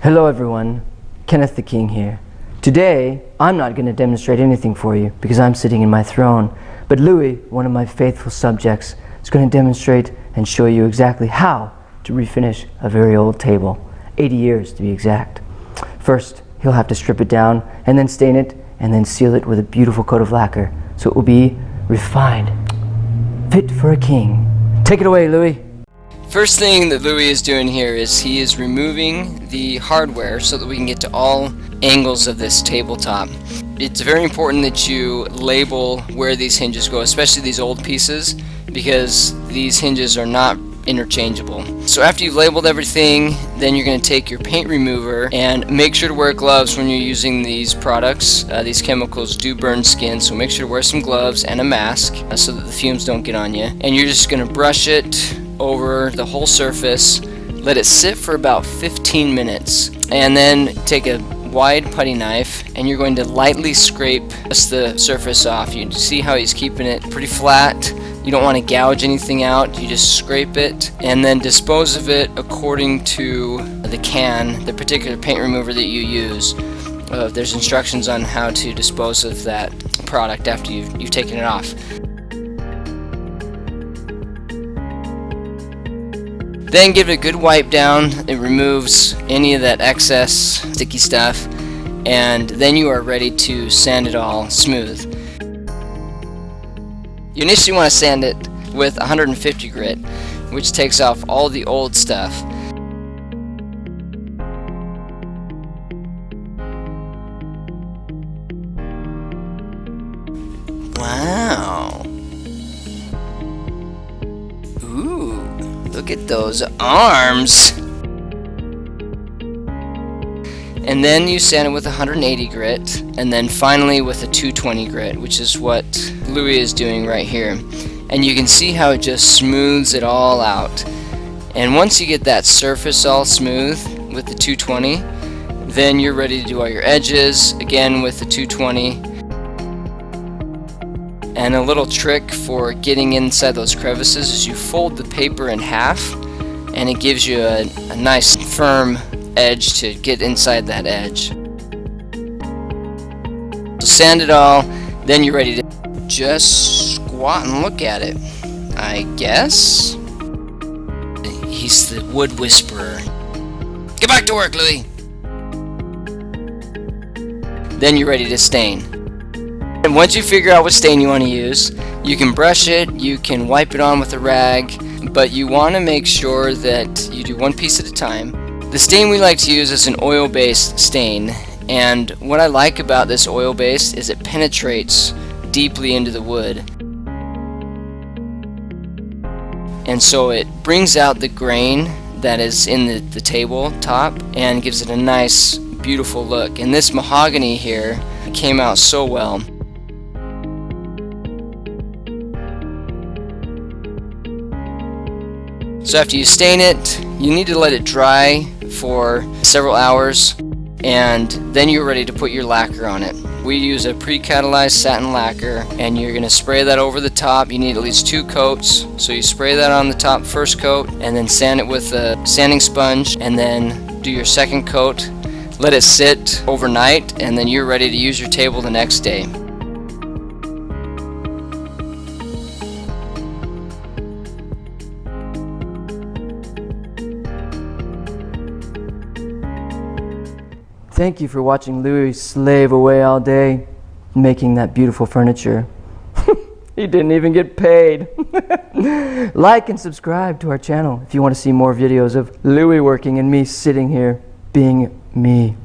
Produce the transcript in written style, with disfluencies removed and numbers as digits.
Hello everyone, Kenneth the King here. Today, I'm not going to demonstrate anything for you because I'm sitting in my throne, but Louis, one of my faithful subjects, is going to demonstrate and show you exactly how to refinish a very old table, 80 years to be exact. First, he'll have to strip it down and then stain it and then seal it with a beautiful coat of lacquer so it will be refined, fit for a king. Take it away, Louis. First thing that Louis is doing here is he is removing the hardware so that we can get to all angles of this tabletop. It's very important that you label where these hinges go, especially these old pieces, because these hinges are not interchangeable. So after you've labeled everything, then you're going to take your paint remover and make sure to wear gloves when you're using these products. These chemicals do burn skin, so make sure to wear some gloves and a mask so that the fumes don't get on you. And you're just going to brush it over the whole surface, let it sit for about 15 minutes, and then take a wide putty knife and you're going to lightly scrape just the surface off. You see how he's keeping it pretty flat. You don't want to gouge anything out, you just scrape it and then dispose of it according to the particular paint remover that you use. There's instructions on how to dispose of that product after you've taken it off. Then give it a good wipe down. It removes any of that excess sticky stuff, and then you are ready to sand it all smooth. You initially want to sand it with 150 grit, which takes off all the old stuff. Wow. Ooh. Look at those arms! And then you sand it with 180 grit, and then finally with a 220 grit, which is what Louis is doing right here. And you can see how it just smooths it all out. And once you get that surface all smooth with the 220, then you're ready to do all your edges, again with the 220. And a little trick for getting inside those crevices is you fold the paper in half and it gives you a nice firm edge to get inside that edge. So sand it all, then you're ready to just squat and look at it. I guess he's the wood whisperer. Get back to work, Louis. Then you're ready to stain. And once you figure out what stain you want to use, you can brush it, you can wipe it on with a rag, but you want to make sure that you do one piece at a time. The stain we like to use is an oil-based stain, and what I like about this oil-based is it penetrates deeply into the wood. And so it brings out the grain that is in the tabletop and gives it a nice, beautiful look. And this mahogany here came out so well. So after you stain it, you need to let it dry for several hours, and then you're ready to put your lacquer on it. We use a pre-catalyzed satin lacquer, and you're going to spray that over the top. You need at least 2 coats, so you spray that on the top first coat, and then sand it with a sanding sponge, and then do your second coat. Let it sit overnight, and then you're ready to use your table the next day. Thank you for watching Louis slave away all day, making that beautiful furniture. He didn't even get paid. Like and subscribe to our channel if you want to see more videos of Louis working and me sitting here being me.